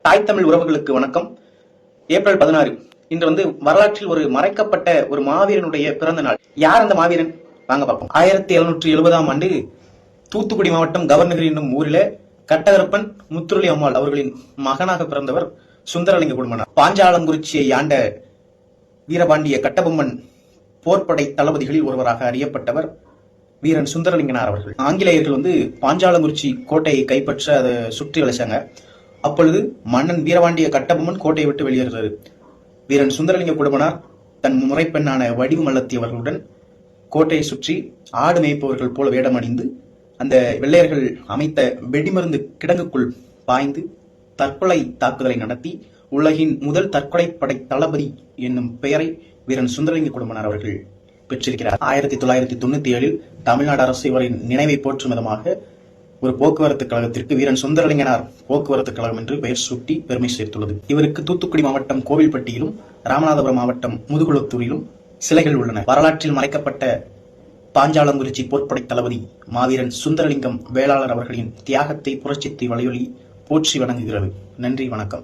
தாய் தமிழ் உறவுகளுக்கு வணக்கம். ஏப்ரல் 16 இன்று வரலாற்றில் ஒரு மறைக்கப்பட்ட ஒரு மாவீரனுடைய பிறந்த நாள். யார் அந்த மாவீரன்? வாங்க பார்ப்போம். 1770ஆம் ஆண்டு தூத்துக்குடி மாவட்டம் கவர்நகர் என்னும் ஊரில கட்டகரப்பன் முத்துரலி அம்மாள் அவர்களின் மகனாக பிறந்தவர் சுந்தரலிங்க குடும்பனார். பாஞ்சாலங்குறிச்சியை ஆண்ட வீரபாண்டிய கட்டபொம்மன் போர்ப்படை தளபதிகளில் ஒருவராக அறியப்பட்டவர் வீரன் சுந்தரலிங்கனார் அவர்கள். ஆங்கிலேயர்கள் பாஞ்சாலங்குறிச்சி கோட்டையை கைப்பற்ற அதை சுற்றி வளைச்சாங்க. அப்பொழுது மன்னன் வீரபாண்டிய கட்டபொம்மன் கோட்டையை விட்டு வெளியேறாரு. வீரன் சுந்தரலிங்க குடும்பனார் தன் முறைப்பெண்ணான வடிவு மல்லத்தி அவர்களுடன் கோட்டையை சுற்றி ஆடு மேய்ப்பவர்கள் போல வேடமணிந்து அந்த வெள்ளையர்கள் அமைத்த வெடிமருந்து கிடங்குக்குள் பாய்ந்து தற்கொலை தாக்குதலை நடத்தி உலகின் முதல் தற்கொலை படை தளபதி என்னும் பெயரை வீரன் சுந்தரலிங்க குடும்பனார் அவர்கள் பெற்றிருக்கிறார். 1997 தமிழ்நாடு அரசு இவரின் நினைவை போற்றும் விதமாக ஒரு போக்குவரத்து கழகத்திற்கு வீரன் சுந்தரலிங்கனார் போக்குவரத்து கழகம் என்று பெயர் சூட்டி பெருமை சேர்த்துள்ளது. இவருக்கு தூத்துக்குடி மாவட்டம் கோவில்பட்டியிலும் ராமநாதபுரம் மாவட்டம் முதுகுளத்தூரிலும் சிலைகள் உள்ளன. வரலாற்றில் மறைக்கப்பட்ட பாஞ்சாலங்குறிச்சி போர்ப்படை தளபதி மாவீரன் சுந்தரலிங்கம் வேளாளர் அவர்களின் தியாகத்தை புரட்சித்தை வலியுறுத்தி போற்றி வணங்குகிறது. நன்றி, வணக்கம்.